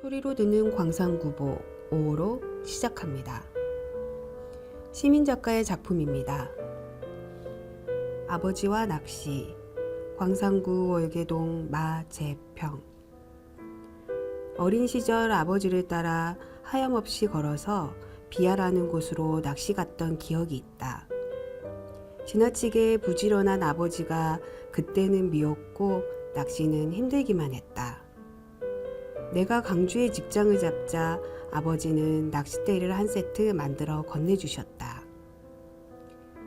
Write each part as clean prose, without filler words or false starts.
소리로 듣는 광산구보 5호로 시작합니다. 시민작가의 작품입니다. 아버지와 낚시, 광산구 월계동 마재평. 어린 시절 아버지를 따라 하염없이 걸어서 비아라는 곳으로 낚시 갔던 기억이 있다. 지나치게 부지런한 아버지가 그때는 미웠고 낚시는 힘들기만 했다. 내가 강주에 직장을 잡자 아버지는 낚싯대를 한 세트 만들어 건네주셨다.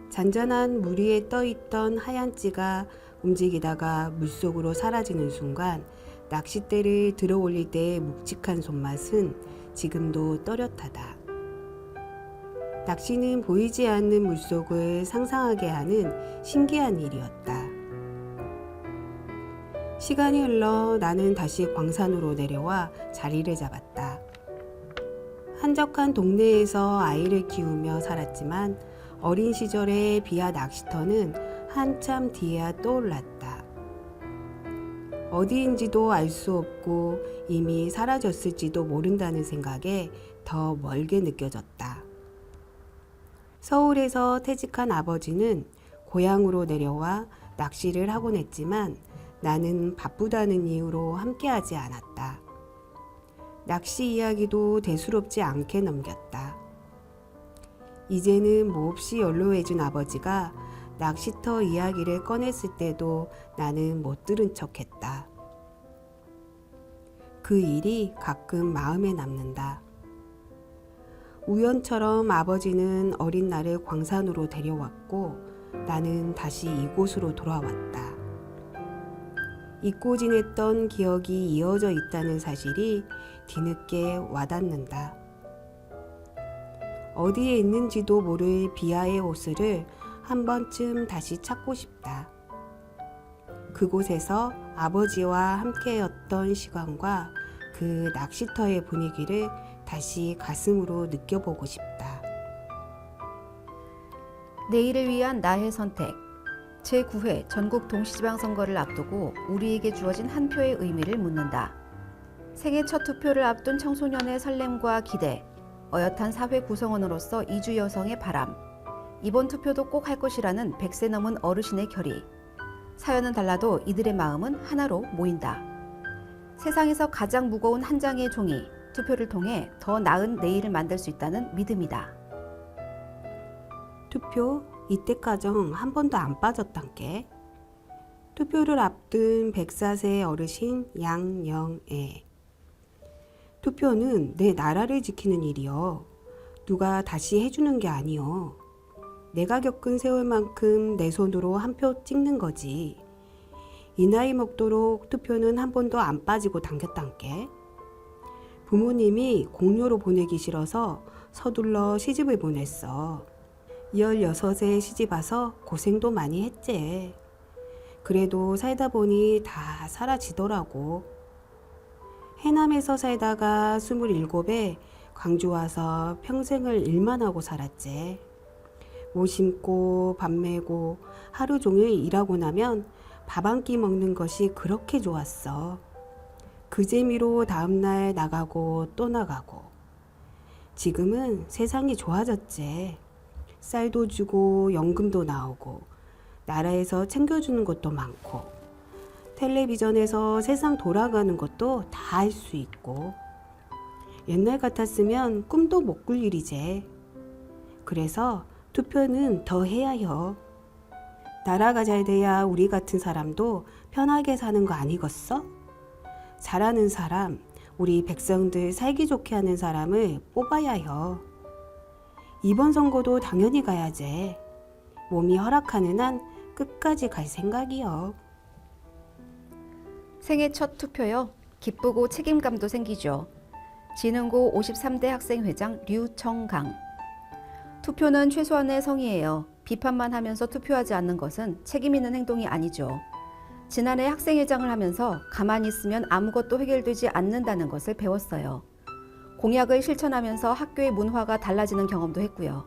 잔잔한 물 위에 떠있던 하얀 찌가 움직이다가 물속으로 사라지는 순간 낚싯대를 들어 올릴 때의 묵직한 손맛은 지금도 또렷하다. 낚시는 보이지 않는 물속을 상상하게 하는 신기한 일이었다. 시간이 흘러 나는 다시 광산으로 내려와 자리를 잡았다. 한적한 동네에서 아이를 키우며 살았지만 어린 시절의 비아 낚시터는 한참 뒤에야 떠올랐다. 어디인지도 알 수 없고 이미 사라졌을지도 모른다는 생각에 더 멀게 느껴졌다. 서울에서 퇴직한 아버지는 고향으로 내려와 낚시를 하곤 했지만 나는 바쁘다는 이유로 함께하지 않았다. 낚시 이야기도 대수롭지 않게 넘겼다. 이제는 몹시 연로해진 아버지가 낚시터 이야기를 꺼냈을 때도 나는 못 들은 척했다. 그 일이 가끔 마음에 남는다. 우연처럼 아버지는 어린 나를 광산으로 데려왔고 나는 다시 이곳으로 돌아왔다. 잊고 지냈던 기억이 이어져 있다는 사실이 뒤늦게 와닿는다. 어디에 있는지도 모를 비아의 옷을 한 번쯤 다시 찾고 싶다. 그곳에서 아버지와 함께였던 시간과 그 낚시터의 분위기를 다시 가슴으로 느껴보고 싶다. 내일을 위한 나의 선택. 제9회 전국 동시지방선거를 앞두고 우리에게 주어진 한 표의 의미를 묻는다. 생애 첫 투표를 앞둔 청소년의 설렘과 기대, 어엿한 사회 구성원으로서 이주 여성의 바람, 이번 투표도 꼭 할 것이라는 100세 넘은 어르신의 결의. 사연은 달라도 이들의 마음은 하나로 모인다. 세상에서 가장 무거운 한 장의 종이, 투표를 통해 더 나은 내일을 만들 수 있다는 믿음이다. 투표? 이때까정 한 번도 안 빠졌단께. 투표를 앞둔 104세 어르신 양영애. 투표는 내 나라를 지키는 일이여. 누가 다시 해주는 게 아니여. 내가 겪은 세월만큼 내 손으로 한 표 찍는 거지. 이 나이 먹도록 투표는 한 번도 안 빠지고 당겼단께. 부모님이 공료로 보내기 싫어서 서둘러 시집을 보냈어. 16에 시집 와서 고생도 많이 했지. 그래도 살다 보니 다 사라지더라고. 해남에서 살다가 27에 광주 와서 평생을 일만 하고 살았지. 못 심고 밥 메고 하루 종일 일하고 나면 밥 한 끼 먹는 것이 그렇게 좋았어. 그 재미로 다음날 나가고 또 나가고. 지금은 세상이 좋아졌지. 쌀도 주고 연금도 나오고 나라에서 챙겨주는 것도 많고 텔레비전에서 세상 돌아가는 것도 다 알 수 있고 옛날 같았으면 꿈도 못 꿀 일이지. 그래서 투표는 더 해야 해요. 나라가 잘 돼야 우리 같은 사람도 편하게 사는 거 아니겠어? 잘하는 사람, 우리 백성들 살기 좋게 하는 사람을 뽑아야 해요. 이번 선거도 당연히 가야지. 몸이 허락하는 한 끝까지 갈 생각이요. 생애 첫 투표요. 기쁘고 책임감도 생기죠. 진흥고 53대 학생회장 류청강. 투표는 최소한의 성의예요. 비판만 하면서 투표하지 않는 것은 책임 있는 행동이 아니죠. 지난해 학생회장을 하면서 가만히 있으면 아무것도 해결되지 않는다는 것을 배웠어요. 공약을 실천하면서 학교의 문화가 달라지는 경험도 했고요.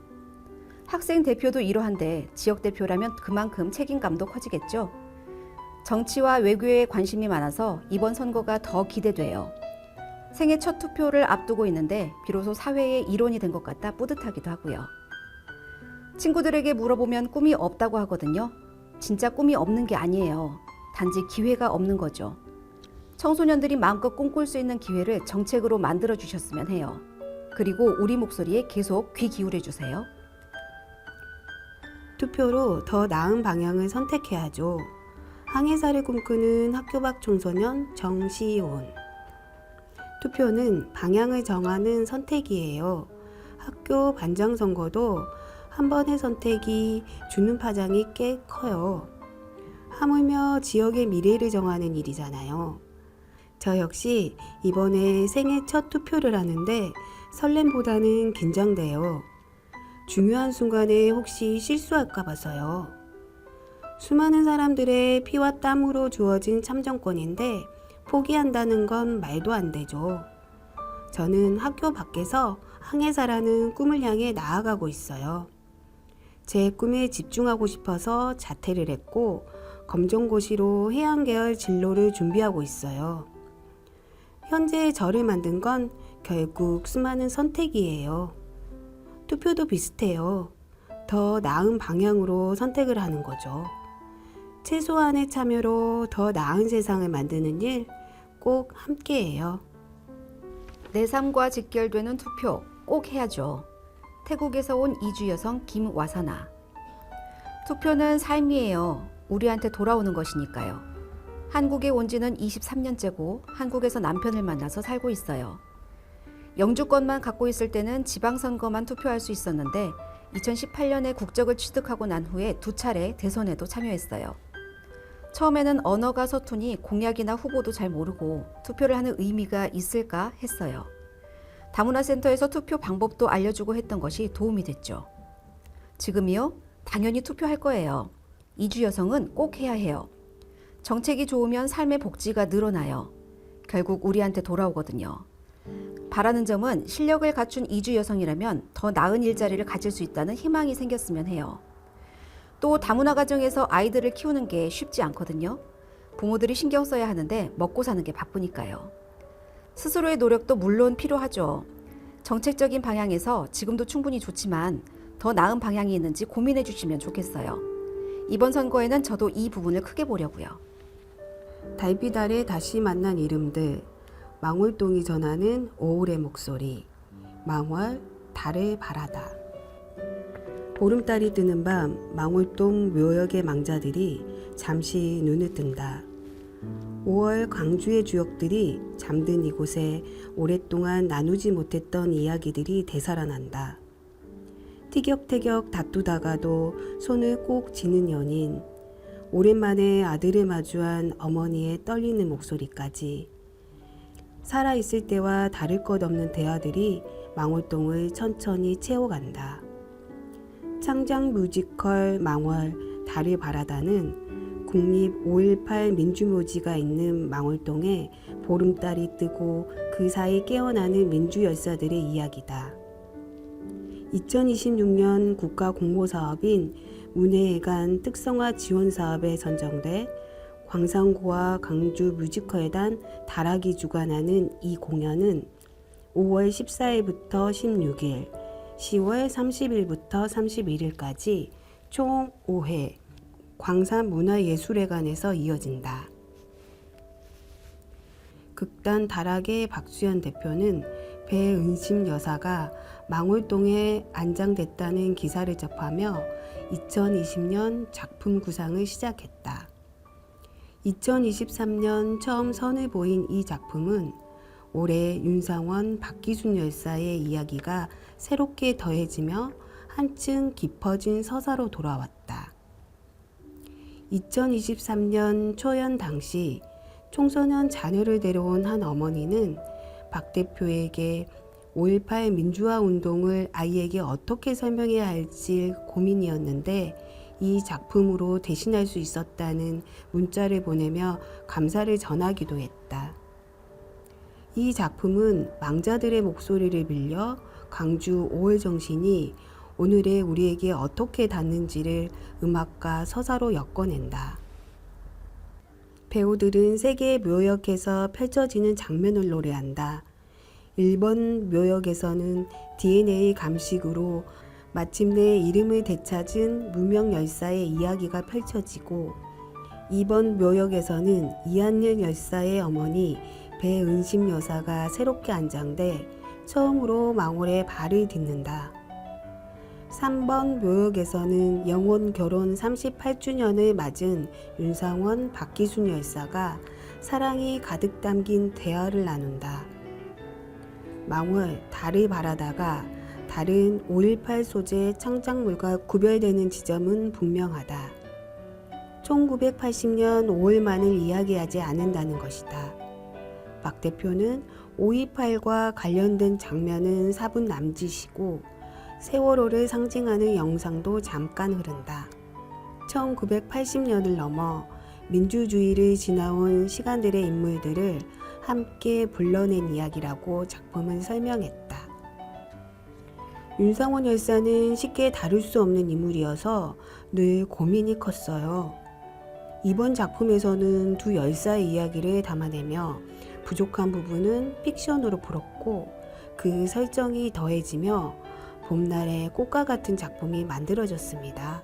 학생 대표도 이러한데 지역 대표라면 그만큼 책임감도 커지겠죠. 정치와 외교에 관심이 많아서 이번 선거가 더 기대돼요. 생애 첫 투표를 앞두고 있는데 비로소 사회의 일원이 된 것 같다 뿌듯하기도 하고요. 친구들에게 물어보면 꿈이 없다고 하거든요. 진짜 꿈이 없는 게 아니에요. 단지 기회가 없는 거죠. 청소년들이 마음껏 꿈꿀 수 있는 기회를 정책으로 만들어 주셨으면 해요. 그리고 우리 목소리에 계속 귀 기울여 주세요. 투표로 더 나은 방향을 선택해야죠. 항해사를 꿈꾸는 학교 밖 청소년 정시온. 투표는 방향을 정하는 선택이에요. 학교 반장 선거도 한 번의 선택이 주는 파장이 꽤 커요. 하물며 지역의 미래를 정하는 일이잖아요. 저 역시 이번에 생애 첫 투표를 하는데 설렘보다는 긴장돼요. 중요한 순간에 혹시 실수할까 봐서요. 수많은 사람들의 피와 땀으로 주어진 참정권인데 포기한다는 건 말도 안 되죠. 저는 학교 밖에서 항해사라는 꿈을 향해 나아가고 있어요. 제 꿈에 집중하고 싶어서 자퇴를 했고 검정고시로 해양계열 진로를 준비하고 있어요. 현재 저를 만든 건 결국 수많은 선택이에요. 투표도 비슷해요. 더 나은 방향으로 선택을 하는 거죠. 최소한의 참여로 더 나은 세상을 만드는 일 꼭 함께해요. 내 삶과 직결되는 투표 꼭 해야죠. 태국에서 온 이주 여성 김와사나. 투표는 삶이에요. 우리한테 돌아오는 것이니까요. 한국에 온 지는 23년째고 한국에서 남편을 만나서 살고 있어요. 영주권만 갖고 있을 때는 지방선거만 투표할 수 있었는데 2018년에 국적을 취득하고 난 후에 2차례 대선에도 참여했어요. 처음에는 언어가 서투니 공약이나 후보도 잘 모르고 투표를 하는 의미가 있을까 했어요. 다문화센터에서 투표 방법도 알려주고 했던 것이 도움이 됐죠. 지금이요? 당연히 투표할 거예요. 이주 여성은 꼭 해야 해요. 정책이 좋으면 삶의 복지가 늘어나요. 결국 우리한테 돌아오거든요. 바라는 점은 실력을 갖춘 이주 여성이라면 더 나은 일자리를 가질 수 있다는 희망이 생겼으면 해요. 또 다문화 가정에서 아이들을 키우는 게 쉽지 않거든요. 부모들이 신경 써야 하는데 먹고 사는 게 바쁘니까요. 스스로의 노력도 물론 필요하죠. 정책적인 방향에서 지금도 충분히 좋지만 더 나은 방향이 있는지 고민해 주시면 좋겠어요. 이번 선거에는 저도 이 부분을 크게 보려고요. 달빛 아래 다시 만난 이름들, 망월동이 전하는 오울의 목소리, 망월, 달을 바라다. 보름달이 뜨는 밤 망월동 묘역의 망자들이 잠시 눈을 뜬다. 5월 광주의 주역들이 잠든 이곳에 오랫동안 나누지 못했던 이야기들이 되살아난다. 티격태격 다투다가도 손을 꼭 쥐는 연인, 오랜만에 아들을 마주한 어머니의 떨리는 목소리까지. 살아있을 때와 다를 것 없는 대화들이 망월동을 천천히 채워간다. 창작 뮤지컬 망월 달을 바라다는 국립 5.18 민주묘지가 있는 망월동에 보름달이 뜨고 그 사이 깨어나는 민주열사들의 이야기다. 2026년 국가공모사업인 문해회관 특성화 지원사업에 선정돼 광산구와 강주 뮤지컬단 다락이 주관하는 이 공연은 5월 14일부터 16일, 10월 30일부터 31일까지 총 5회 광산문화예술회관에서 이어진다. 극단 다락의 박수현 대표는 배은심 여사가 망월동에 안장됐다는 기사를 접하며 2020년 작품 구상을 시작했다. 2023년 처음 선을 보인 이 작품은 올해 윤상원, 박기순 열사의 이야기가 새롭게 더해지며 한층 깊어진 서사로 돌아왔다. 2023년 초연 당시 청소년 자녀를 데려온 한 어머니는 박 대표에게 5.18 민주화 운동을 아이에게 어떻게 설명해야 할지 고민이었는데 이 작품으로 대신할 수 있었다는 문자를 보내며 감사를 전하기도 했다. 이 작품은 망자들의 목소리를 빌려 광주 5월 정신이 오늘의 우리에게 어떻게 닿는지를 음악과 서사로 엮어낸다. 배우들은 세계의 묘역에서 펼쳐지는 장면을 노래한다. 1번 묘역에서는 DNA 감식으로 마침내 이름을 되찾은 무명 열사의 이야기가 펼쳐지고 2번 묘역에서는 이한열 열사의 어머니 배은심 여사가 새롭게 안장돼 처음으로 망월에 발을 딛는다. 3번 묘역에서는 영혼 결혼 38주년을 맞은 윤상원 박기순 열사가 사랑이 가득 담긴 대화를 나눈다. 망월 달을 바라다가 달은 5.18 소재 창작물과 구별되는 지점은 분명하다. 1980년 5월만을 이야기하지 않는다는 것이다. 박 대표는 5.28과 관련된 장면은 4분 남짓이고 세월호를 상징하는 영상도 잠깐 흐른다. 1980년을 넘어 민주주의를 지나온 시간들의 인물들을 함께 불러낸 이야기라고 작품을 설명했다. 윤상원 열사는 쉽게 다룰 수 없는 인물이어서 늘 고민이 컸어요. 이번 작품에서는 두 열사의 이야기를 담아내며 부족한 부분은 픽션으로 풀었고 그 설정이 더해지며 봄날의 꽃과 같은 작품이 만들어졌습니다.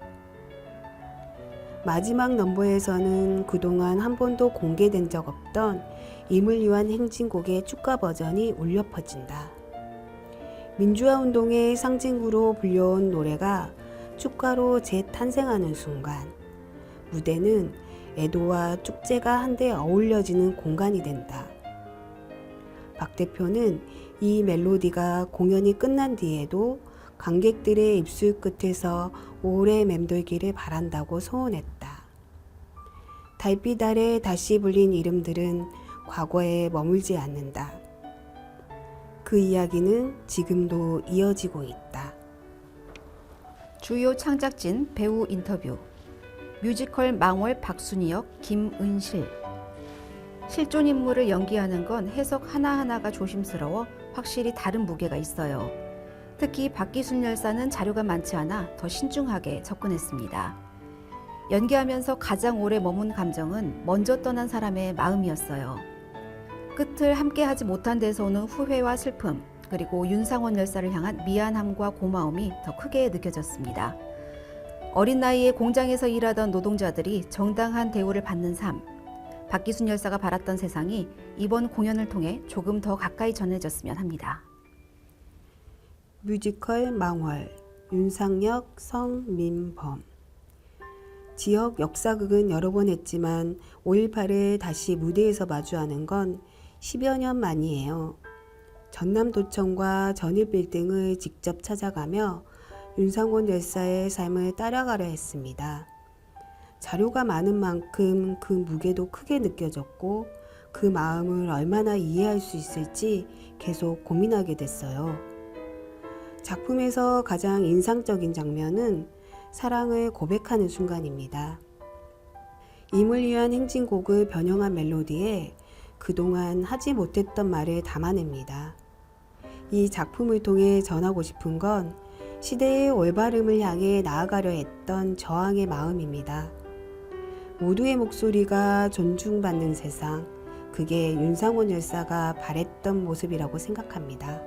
마지막 넘버에서는 그동안 한 번도 공개된 적 없던 임을 위한 행진곡의 축가 버전이 울려 퍼진다. 민주화 운동의 상징으로 불려온 노래가 축가로 재탄생하는 순간 무대는 애도와 축제가 한데 어울려지는 공간이 된다. 박 대표는 이 멜로디가 공연이 끝난 뒤에도 관객들의 입술 끝에서 오래 맴돌기를 바란다고 소원했다. 달빛 아래 다시 불린 이름들은 과거에 머물지 않는다. 그 이야기는 지금도 이어지고 있다. 주요 창작진 배우 인터뷰. 뮤지컬 망월 박순희 역 김은실. 실존 인물을 연기하는 건 해석 하나하나가 조심스러워 확실히 다른 무게가 있어요. 특히 박기순 열사는 자료가 많지 않아 더 신중하게 접근했습니다. 연기하면서 가장 오래 머문 감정은 먼저 떠난 사람의 마음이었어요. 끝을 함께하지 못한 데서 오는 후회와 슬픔, 그리고 윤상원 열사를 향한 미안함과 고마움이 더 크게 느껴졌습니다. 어린 나이에 공장에서 일하던 노동자들이 정당한 대우를 받는 삶, 박기순 열사가 바랐던 세상이 이번 공연을 통해 조금 더 가까이 전해졌으면 합니다. 뮤지컬 망월, 윤상역, 성민범. 지역 역사극은 여러 번 했지만 5.18을 다시 무대에서 마주하는 건 10여 년 만이에요. 전남도청과 전일빌딩을 직접 찾아가며 윤상원 열사의 삶을 따라가려 했습니다. 자료가 많은 만큼 그 무게도 크게 느껴졌고 그 마음을 얼마나 이해할 수 있을지 계속 고민하게 됐어요. 작품에서 가장 인상적인 장면은 사랑을 고백하는 순간입니다. 임을 위한 행진곡을 변형한 멜로디에 그동안 하지 못했던 말을 담아냅니다. 이 작품을 통해 전하고 싶은 건 시대의 올바름을 향해 나아가려 했던 저항의 마음입니다. 모두의 목소리가 존중받는 세상, 그게 윤상원 열사가 바랬던 모습이라고 생각합니다.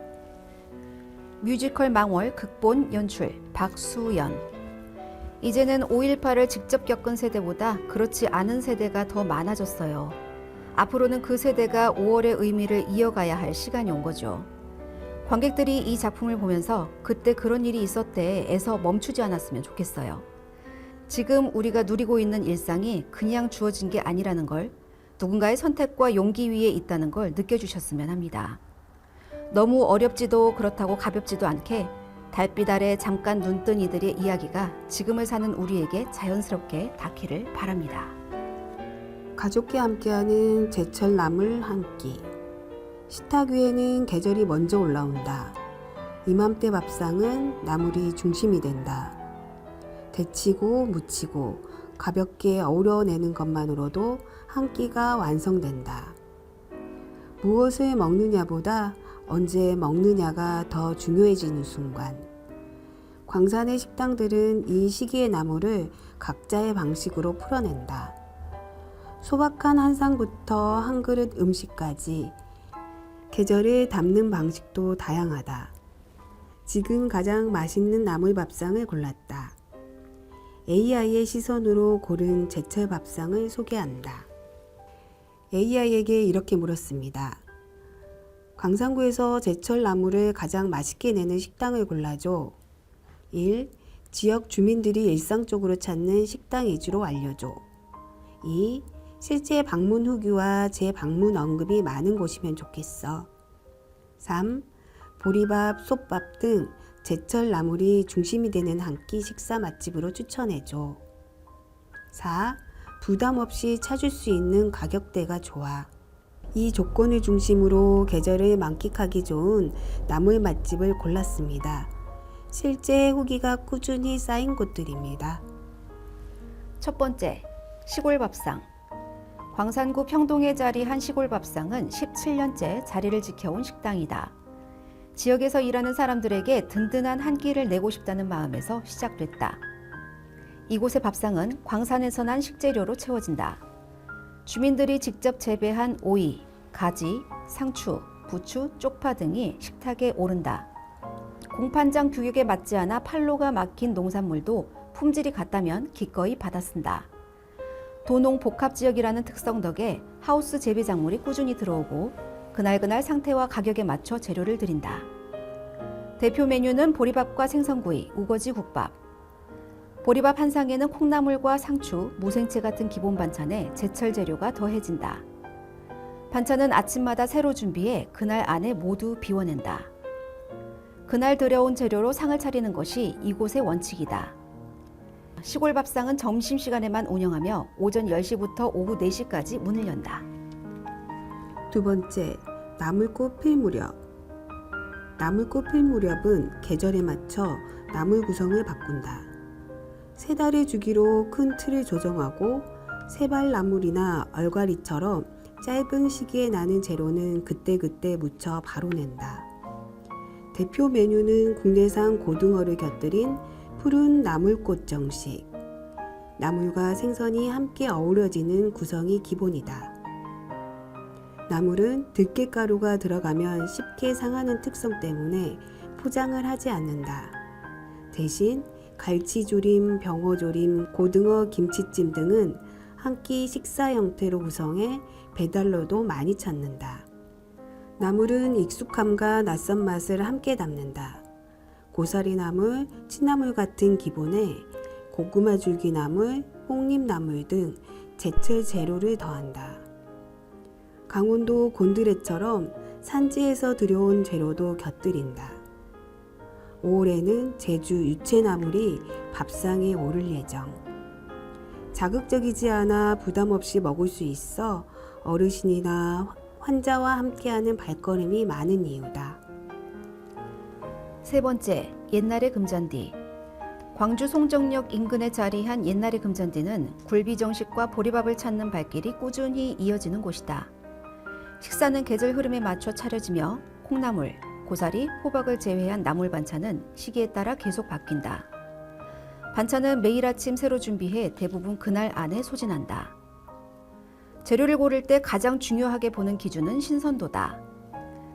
뮤지컬 망월 극본 연출 박수연. 이제는 5.18을 직접 겪은 세대보다 그렇지 않은 세대가 더 많아졌어요. 앞으로는 그 세대가 5월의 의미를 이어가야 할 시간이 온 거죠. 관객들이 이 작품을 보면서 그때 그런 일이 있었대에서 멈추지 않았으면 좋겠어요. 지금 우리가 누리고 있는 일상이 그냥 주어진 게 아니라는 걸, 누군가의 선택과 용기 위에 있다는 걸 느껴주셨으면 합니다. 너무 어렵지도 그렇다고 가볍지도 않게 달빛 아래 잠깐 눈뜬 이들의 이야기가 지금을 사는 우리에게 자연스럽게 닿기를 바랍니다. 가족과 함께하는 제철 나물 한 끼. 식탁 위에는 계절이 먼저 올라온다. 이맘때 밥상은 나물이 중심이 된다. 데치고 무치고 가볍게 어우러내는 것만으로도 한 끼가 완성된다. 무엇을 먹느냐보다 언제 먹느냐가 더 중요해지는 순간. 광산의 식당들은 이 시기의 나물을 각자의 방식으로 풀어낸다. 소박한 한상부터 한 그릇 음식까지 계절을 담는 방식도 다양하다. 지금 가장 맛있는 나물 밥상을 골랐다. AI의 시선으로 고른 제철 밥상을 소개한다. AI에게 이렇게 물었습니다. 광산구에서 제철 나물을 가장 맛있게 내는 식당을 골라줘. 1. 지역 주민들이 일상적으로 찾는 식당 위주로 알려줘. 2. 실제 방문 후기와 재방문 언급이 많은 곳이면 좋겠어. 3. 보리밥, 솥밥 등 제철 나물이 중심이 되는 한 끼 식사 맛집으로 추천해줘. 4. 부담 없이 찾을 수 있는 가격대가 좋아. 이 조건을 중심으로 계절을 만끽하기 좋은 나물 맛집을 골랐습니다. 실제 후기가 꾸준히 쌓인 곳들입니다. 첫 번째, 시골밥상. 광산구 평동에 자리한 시골밥상은 17년째 자리를 지켜온 식당이다. 지역에서 일하는 사람들에게 든든한 한 끼를 내고 싶다는 마음에서 시작됐다. 이곳의 밥상은 광산에서 난 식재료로 채워진다. 주민들이 직접 재배한 오이, 가지, 상추, 부추, 쪽파 등이 식탁에 오른다. 공판장 규격에 맞지 않아 판로가 막힌 농산물도 품질이 같다면 기꺼이 받아 쓴다. 도농 복합 지역이라는 특성 덕에 하우스 재배 작물이 꾸준히 들어오고 그날그날 상태와 가격에 맞춰 재료를 드린다. 대표 메뉴는 보리밥과 생선구이, 우거지 국밥. 보리밥 한 상에는 콩나물과 상추, 무생채 같은 기본 반찬에 제철 재료가 더해진다. 반찬은 아침마다 새로 준비해 그날 안에 모두 비워낸다. 그날 들여온 재료로 상을 차리는 것이 이곳의 원칙이다. 시골 밥상은 점심시간에만 운영하며 오전 10시부터 오후 4시까지 문을 연다. 두 번째, 나물꽃 필 무렵. 나물꽃 필 무렵은 계절에 맞춰 나물 구성을 바꾼다. 세 달의 주기로 큰 틀을 조정하고 세발나물이나 얼갈이처럼 짧은 시기에 나는 재료는 그때그때 묻혀 바로 낸다. 대표 메뉴는 국내산 고등어를 곁들인 푸른 나물꽃 정식. 나물과 생선이 함께 어우러지는 구성이 기본이다. 나물은 들깨가루가 들어가면 쉽게 상하는 특성 때문에 포장을 하지 않는다. 대신 갈치조림, 병어조림, 고등어 김치찜 등은 한 끼 식사 형태로 구성해 배달로도 많이 찾는다. 나물은 익숙함과 낯선 맛을 함께 담는다. 고사리 나물, 취나물 같은 기본에 고구마 줄기나물, 홍잎나물 등 제철 재료를 더한다. 강원도 곤드레처럼 산지에서 들여온 재료도 곁들인다. 5월에는 제주 유채나물이 밥상에 오를 예정. 자극적이지 않아 부담 없이 먹을 수 있어 어르신이나 환자와 함께하는 발걸음이 많은 이유다. 세 번째, 옛날의 금잔디. 광주 송정역 인근에 자리한 옛날의 금잔디는 굴비 정식과 보리밥을 찾는 발길이 꾸준히 이어지는 곳이다. 식사는 계절 흐름에 맞춰 차려지며 콩나물, 고사리, 호박을 제외한 나물 반찬은 시기에 따라 계속 바뀐다. 반찬은 매일 아침 새로 준비해 대부분 그날 안에 소진한다. 재료를 고를 때 가장 중요하게 보는 기준은 신선도다.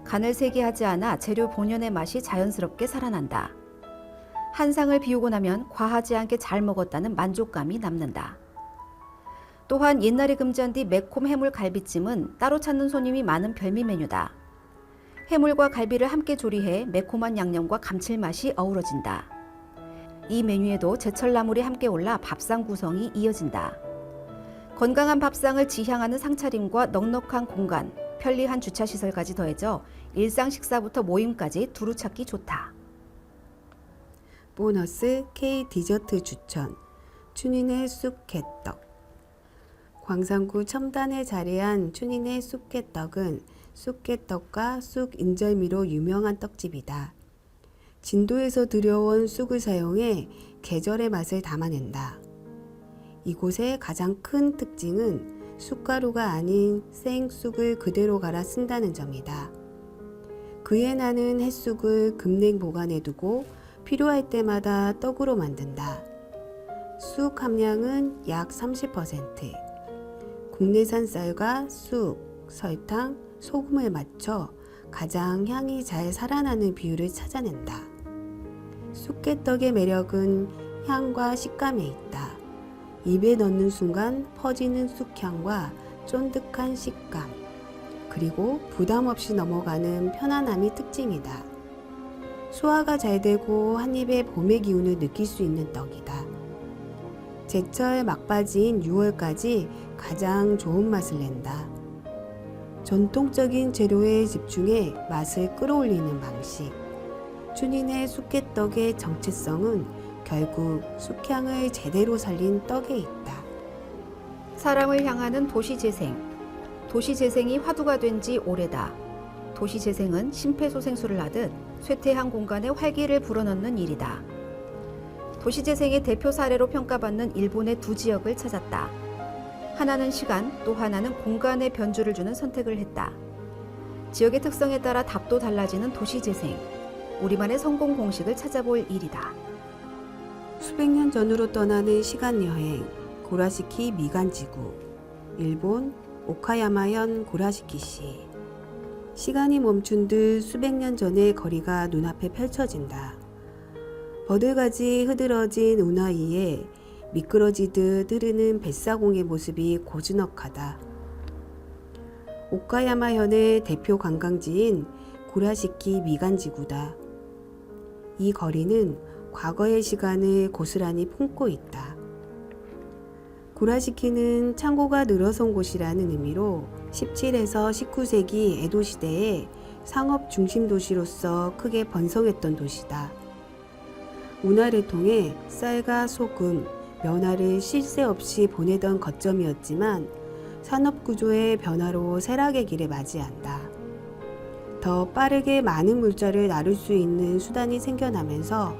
간을 세게 하지 않아 재료 본연의 맛이 자연스럽게 살아난다. 한 상을 비우고 나면 과하지 않게 잘 먹었다는 만족감이 남는다. 또한 옛날의 금잔디 매콤 해물 갈비찜은 따로 찾는 손님이 많은 별미 메뉴다. 해물과 갈비를 함께 조리해 매콤한 양념과 감칠맛이 어우러진다. 이 메뉴에도 제철 나물이 함께 올라 밥상 구성이 이어진다. 건강한 밥상을 지향하는 상차림과 넉넉한 공간, 편리한 주차시설까지 더해져 일상 식사부터 모임까지 두루 찾기 좋다. 보너스 K 디저트 추천. 춘인의 쑥개떡. 광산구 첨단에 자리한 춘인의 쑥개떡은 쑥개떡과 쑥 인절미로 유명한 떡집이다. 진도에서 들여온 쑥을 사용해 계절의 맛을 담아낸다. 이곳의 가장 큰 특징은 쑥가루가 아닌 생쑥을 그대로 갈아 쓴다는 점이다. 그에 나는 햇쑥을 급냉 보관해 두고 필요할 때마다 떡으로 만든다. 쑥 함량은 약 30%. 국내산 쌀과 쑥, 설탕, 소금을 맞춰 가장 향이 잘 살아나는 비율을 찾아낸다. 쑥개떡의 매력은 향과 식감에 있다. 입에 넣는 순간 퍼지는 쑥향과 쫀득한 식감, 그리고 부담 없이 넘어가는 편안함이 특징이다. 소화가 잘 되고 한 입에 봄의 기운을 느낄 수 있는 떡이다. 제철 막바지인 6월까지 가장 좋은 맛을 낸다. 전통적인 재료에 집중해 맛을 끌어올리는 방식. 춘인의 쑥개떡의 정체성은 결국 쑥향을 제대로 살린 떡에 있다. 사람을 향하는 도시재생. 도시재생이 화두가 된 지 오래다. 도시재생은 심폐소생술을 하듯 쇠퇴한 공간에 활기를 불어넣는 일이다. 도시재생의 대표 사례로 평가받는 일본의 두 지역을 찾았다. 하나는 시간, 또 하나는 공간의 변주를 주는 선택을 했다. 지역의 특성에 따라 답도 달라지는 도시재생. 우리만의 성공 공식을 찾아볼 일이다. 수백 년 전으로 떠나는 시간여행, 고라시키 미간지구, 일본 오카야마현 고라시키시. 시간이 멈춘 듯 수백 년 전의 거리가 눈앞에 펼쳐진다. 버들가지 흐드러진 운하위에 미끄러지듯 흐르는 뱃사공의 모습이 고즈넉하다. 오카야마현의 대표 관광지인 고라시키 미간지구다. 이 거리는 과거의 시간을 고스란히 품고 있다. 고라시키는 창고가 늘어선 곳이라는 의미로 17에서 19세기 에도 시대에 상업 중심 도시로서 크게 번성했던 도시다. 운하를 통해 쌀과 소금, 면화를 쉴 새 없이 보내던 거점이었지만 산업 구조의 변화로 쇠락의 길을 맞이한다. 더 빠르게 많은 물자를 나눌 수 있는 수단이 생겨나면서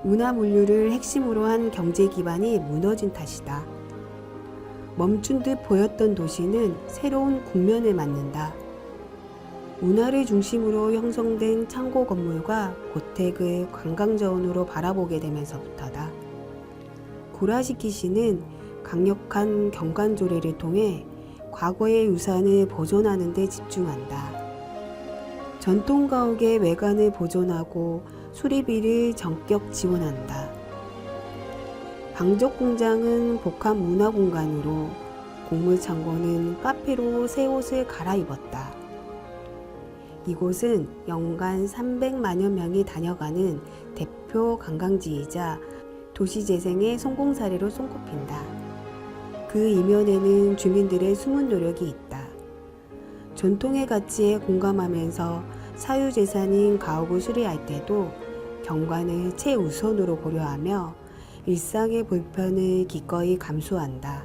운하 물류를 핵심으로 한 경제 기반이 무너진 탓이다. 멈춘 듯 보였던 도시는 새로운 국면을 맞는다. 운하를 중심으로 형성된 창고 건물과 고택을 관광자원으로 바라보게 되면서부터다. 고라시키시는 강력한 경관조례를 통해 과거의 유산을 보존하는 데 집중한다. 전통 가옥의 외관을 보존하고 수리비를 전격 지원한다. 방적 공장은 복합 문화 공간으로, 곡물 창고는 카페로 새 옷을 갈아입었다. 이곳은 연간 300만여 명이 다녀가는 대표 관광지이자 도시재생의 성공 사례로 손꼽힌다. 그 이면에는 주민들의 숨은 노력이 있다. 전통의 가치에 공감하면서 사유재산인 가옥을 수리할 때도 경관을 최우선으로 고려하며 일상의 불편을 기꺼이 감수한다.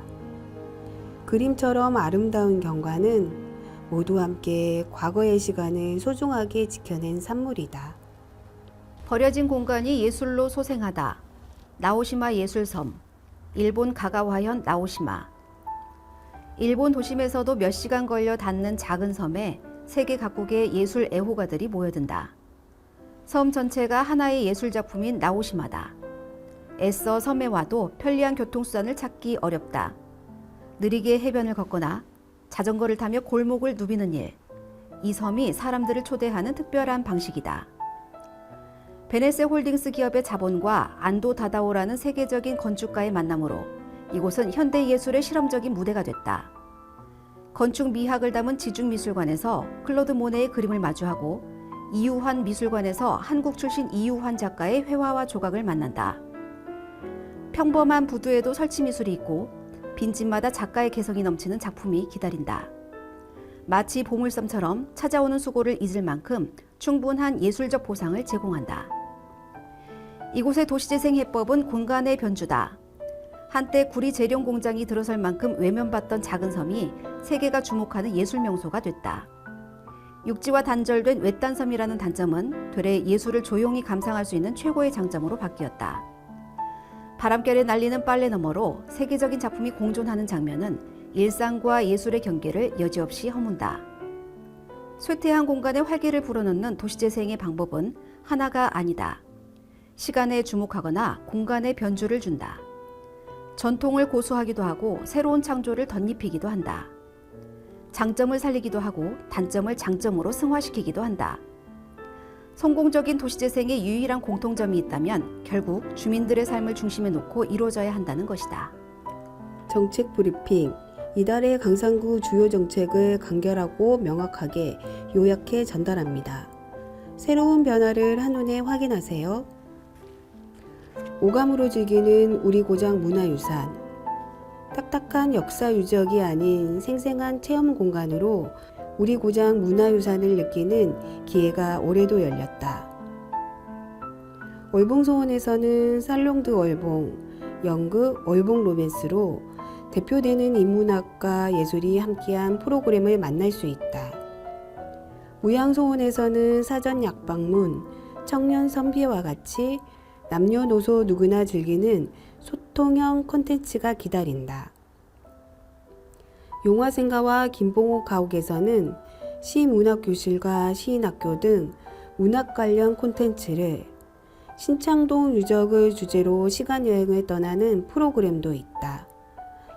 그림처럼 아름다운 경관은 모두 함께 과거의 시간을 소중하게 지켜낸 산물이다. 버려진 공간이 예술로 소생하다. 나오시마 예술섬. 일본 가가와현 나오시마. 일본 도심에서도 몇 시간 걸려 닿는 작은 섬에 세계 각국의 예술 애호가들이 모여든다. 섬 전체가 하나의 예술작품인 나오시마다. 애써 섬에 와도 편리한 교통수단을 찾기 어렵다. 느리게 해변을 걷거나 자전거를 타며 골목을 누비는 일. 이 섬이 사람들을 초대하는 특별한 방식이다. 베네세 홀딩스 기업의 자본과 안도 다다오라는 세계적인 건축가의 만남으로 이곳은 현대예술의 실험적인 무대가 됐다. 건축 미학을 담은 지중미술관에서 클로드 모네의 그림을 마주하고 이유환 미술관에서 한국 출신 이유환 작가의 회화와 조각을 만난다. 평범한 부두에도 설치미술이 있고 빈집마다 작가의 개성이 넘치는 작품이 기다린다. 마치 보물섬처럼 찾아오는 수고를 잊을 만큼 충분한 예술적 보상을 제공한다. 이곳의 도시재생 해법은 공간의 변주다. 한때 구리 재련 공장이 들어설 만큼 외면받던 작은 섬이 세계가 주목하는 예술 명소가 됐다. 육지와 단절된 외딴 섬이라는 단점은 되레 예술을 조용히 감상할 수 있는 최고의 장점으로 바뀌었다. 바람결에 날리는 빨래 너머로 세계적인 작품이 공존하는 장면은 일상과 예술의 경계를 여지없이 허문다. 쇠퇴한 공간에 활기를 불어넣는 도시재생의 방법은 하나가 아니다. 시간에 주목하거나 공간에 변주를 준다. 전통을 고수하기도 하고 새로운 창조를 덧입히기도 한다. 장점을 살리기도 하고 단점을 장점으로 승화시키기도 한다. 성공적인 도시재생의 유일한 공통점이 있다면 결국 주민들의 삶을 중심에 놓고 이루어져야 한다는 것이다. 정책 브리핑. 이달의 강산구 주요 정책을 간결하고 명확하게 요약해 전달합니다. 새로운 변화를 한눈에 확인하세요. 오감으로 즐기는 우리 고장 문화유산. 딱딱한 역사 유적이 아닌 생생한 체험 공간으로 우리 고장 문화유산을 느끼는 기회가 올해도 열렸다. 월봉소원에서는 살롱드 월봉, 연극 월봉 로맨스로 대표되는 인문학과 예술이 함께한 프로그램을 만날 수 있다. 무양소원에서는 사전 약방문, 청년 선비와 같이 남녀노소 누구나 즐기는 소통형 콘텐츠가 기다린다. 용화생가와 김봉옥 가옥에서는 시문학교실과 시인학교 등 문학 관련 콘텐츠를, 신창동 유적을 주제로 시간여행을 떠나는 프로그램도 있다.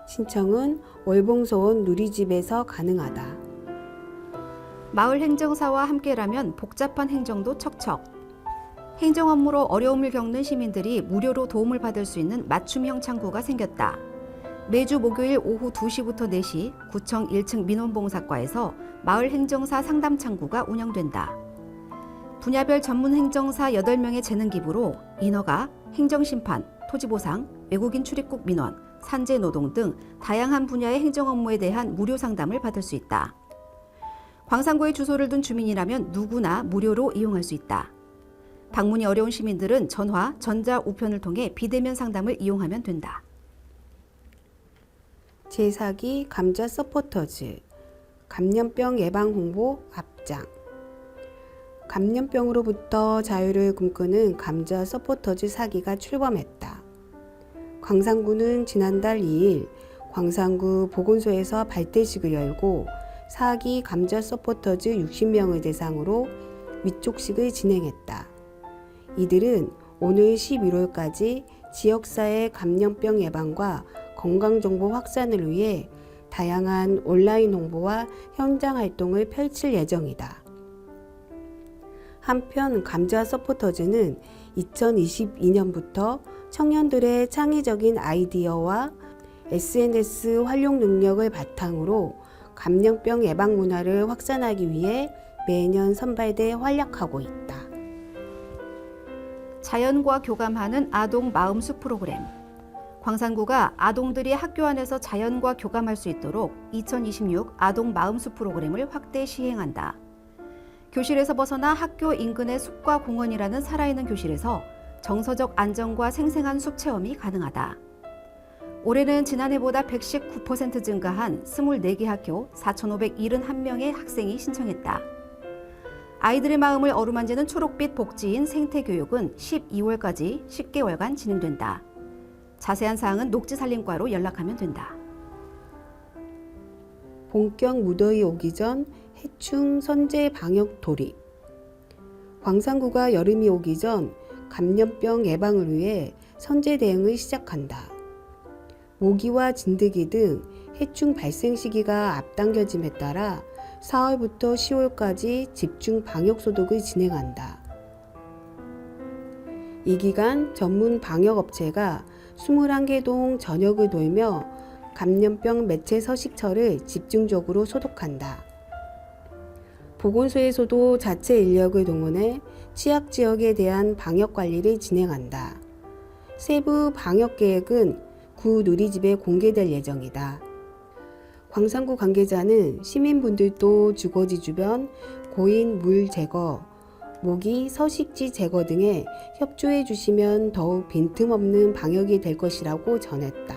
신청은 월봉소원 누리집에서 가능하다. 마을 행정사와 함께라면 복잡한 행정도 척척. 행정 업무로 어려움을 겪는 시민들이 무료로 도움을 받을 수 있는 맞춤형 창구가 생겼다. 매주 목요일 오후 2시부터 4시 구청 1층 민원봉사과에서 마을 행정사 상담 창구가 운영된다. 분야별 전문 행정사 8명의 재능 기부로 인허가, 행정심판, 토지보상, 외국인 출입국 민원, 산재노동 등 다양한 분야의 행정 업무에 대한 무료 상담을 받을 수 있다. 광산구에 주소를 둔 주민이라면 누구나 무료로 이용할 수 있다. 방문이 어려운 시민들은 전화, 전자 우편을 통해 비대면 상담을 이용하면 된다. 제4기 감자 서포터즈. 감염병 예방 홍보 앞장. 감염병으로부터 자유를 꿈꾸는 감자 서포터즈 4기가 출범했다. 광산구는 지난달 2일 광산구 보건소에서 발대식을 열고 4기 감자 서포터즈 60명을 대상으로 위촉식을 진행했다. 이들은 오늘 11월까지 지역사회 감염병 예방과 건강정보 확산을 위해 다양한 온라인 홍보와 현장 활동을 펼칠 예정이다. 한편 감자 서포터즈는 2022년부터 청년들의 창의적인 아이디어와 SNS 활용 능력을 바탕으로 감염병 예방 문화를 확산하기 위해 매년 선발돼 활약하고 있다. 자연과 교감하는 아동 마음숲 프로그램. 광산구가 아동들이 학교 안에서 자연과 교감할 수 있도록 2026 아동 마음숲 프로그램을 확대 시행한다. 교실에서 벗어나 학교 인근의 숲과 공원이라는 살아있는 교실에서 정서적 안정과 생생한 숲 체험이 가능하다. 올해는 지난해보다 119% 증가한 24개 학교 4,571명의 학생이 신청했다. 아이들의 마음을 어루만지는 초록빛 복지인 생태교육은 12월까지 10개월간 진행된다. 자세한 사항은 녹지산림과로 연락하면 된다. 본격 무더위 오기 전 해충 선제 방역 돌입. 광산구가 여름이 오기 전 감염병 예방을 위해 선제 대응을 시작한다. 모기와 진드기 등 해충 발생 시기가 앞당겨짐에 따라 4월부터 10월까지 집중 방역 소독을 진행한다. 이 기간 전문 방역 업체가 21개 동 전역을 돌며 감염병 매체 서식처를 집중적으로 소독한다. 보건소에서도 자체 인력을 동원해 취약 지역에 대한 방역 관리를 진행한다. 세부 방역 계획은 구 누리집에 공개될 예정이다. 광산구 관계자는 시민분들도 주거지 주변 고인 물 제거, 모기 서식지 제거 등에 협조해 주시면 더욱 빈틈없는 방역이 될 것이라고 전했다.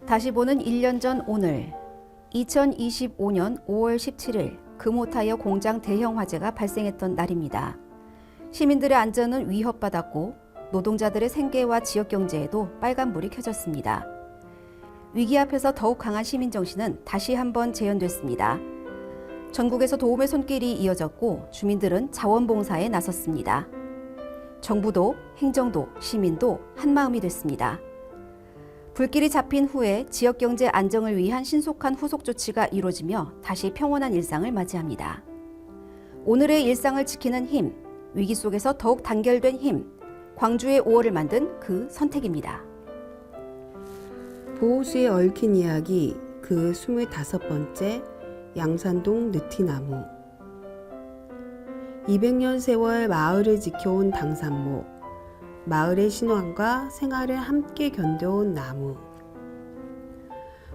다시 보는 1년 전 오늘 2025년 5월 17일 금호타이어 공장 대형 화재가 발생했던 날입니다. 시민들의 안전은 위협받았고 노동자들의 생계와 지역 경제에도 빨간불이 켜졌습니다. 위기 앞에서 더욱 강한 시민정신은 다시 한번 재현됐습니다. 전국에서 도움의 손길이 이어졌고 주민들은 자원봉사에 나섰습니다. 정부도 행정도 시민도 한마음이 됐습니다. 불길이 잡힌 후에 지역 경제 안정을 위한 신속한 후속 조치가 이루어지며 다시 평온한 일상을 맞이합니다. 오늘의 일상을 지키는 힘, 위기 속에서 더욱 단결된 힘, 광주의 5월을 만든 그 선택입니다. 보호수에 얽힌 이야기 그 25번째 양산동 느티나무. 200년 세월 마을을 지켜온 당산목, 마을의 신앙과 생활을 함께 견뎌온 나무.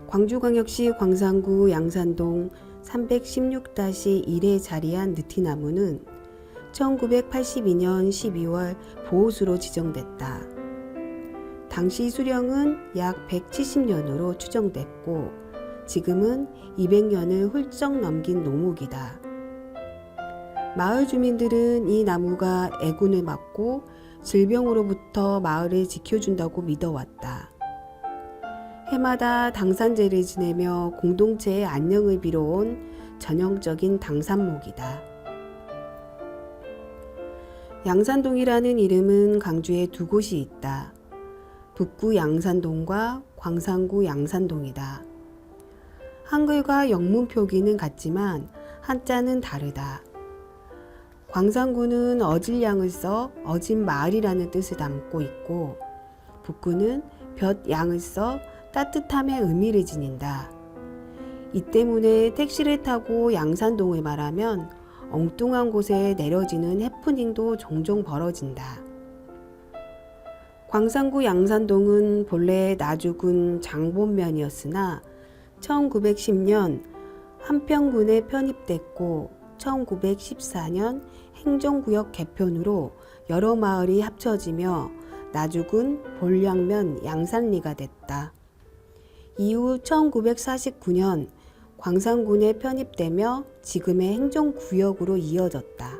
광주광역시 광산구 양산동 316-1에 자리한 느티나무는 1982년 12월 보호수로 지정됐다. 당시 수령은 약 170년으로 추정됐고 지금은 200년을 훌쩍 넘긴 노목이다. 마을 주민들은 이 나무가 애군을 막고 질병으로부터 마을을 지켜준다고 믿어왔다. 해마다 당산제를 지내며 공동체의 안녕을 빌어온 전형적인 당산목이다. 양산동이라는 이름은 광주에 두 곳이 있다. 북구 양산동과 광산구 양산동이다. 한글과 영문 표기는 같지만 한자는 다르다. 광산구는 어질 양을 써 어진 마을이라는 뜻을 담고 있고 북구는 볕 양을 써 따뜻함의 의미를 지닌다. 이 때문에 택시를 타고 양산동을 말하면 엉뚱한 곳에 내려지는 해프닝도 종종 벌어진다. 광산구 양산동은 본래 나주군 장본면이었으나 1910년 한평군에 편입됐고 1914년 행정구역 개편으로 여러 마을이 합쳐지며 나주군 본량면 양산리가 됐다. 이후 1949년 광산군에 편입되며 지금의 행정구역으로 이어졌다.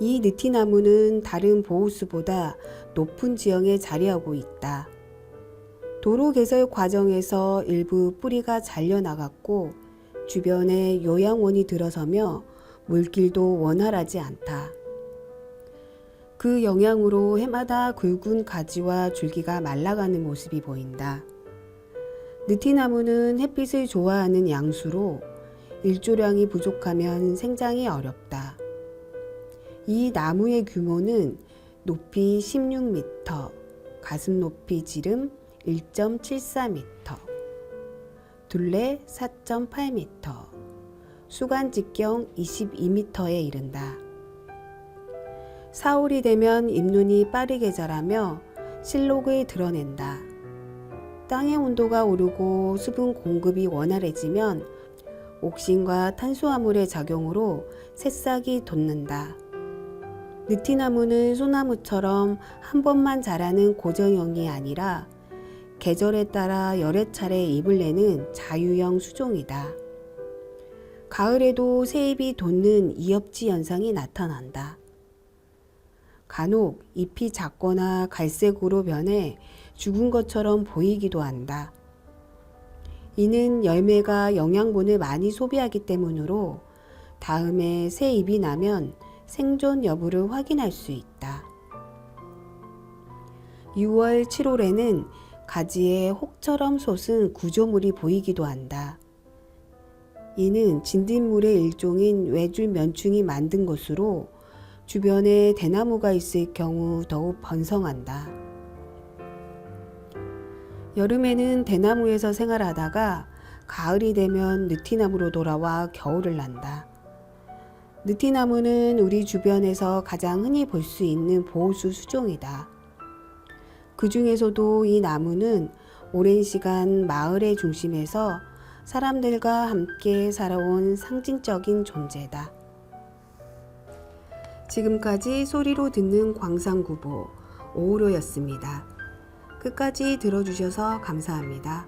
이 느티나무는 다른 보호수보다 높은 지형에 자리하고 있다. 도로 개설 과정에서 일부 뿌리가 잘려나갔고 주변에 요양원이 들어서며 물길도 원활하지 않다. 그 영향으로 해마다 굵은 가지와 줄기가 말라가는 모습이 보인다. 느티나무는 햇빛을 좋아하는 양수로 일조량이 부족하면 생장이 어렵다. 이 나무의 규모는 높이 16m, 가슴 높이 지름 1.74m, 둘레 4.8m, 수간 직경 22m에 이른다. 사월이 되면 잎눈이 빠르게 자라며 실록을 드러낸다. 땅의 온도가 오르고 수분 공급이 원활해지면 옥신과 탄수화물의 작용으로 새싹이 돋는다. 느티나무는 소나무처럼 한 번만 자라는 고정형이 아니라 계절에 따라 여러 차례 잎을 내는 자유형 수종이다. 가을에도 새 잎이 돋는 이엽지 현상이 나타난다. 간혹 잎이 작거나 갈색으로 변해 죽은 것처럼 보이기도 한다. 이는 열매가 영양분을 많이 소비하기 때문으로 다음에 새 잎이 나면 생존 여부를 확인할 수 있다. 6월, 7월에는 가지에 혹처럼 솟은 구조물이 보이기도 한다. 이는 진딧물의 일종인 외줄면충이 만든 것으로 주변에 대나무가 있을 경우 더욱 번성한다. 여름에는 대나무에서 생활하다가 가을이 되면 느티나무로 돌아와 겨울을 난다. 느티나무는 우리 주변에서 가장 흔히 볼 수 있는 보호수 수종이다. 그 중에서도 이 나무는 오랜 시간 마을의 중심에서 사람들과 함께 살아온 상징적인 존재다. 지금까지 소리로 듣는 광산구보 오우로였습니다. 끝까지 들어주셔서 감사합니다.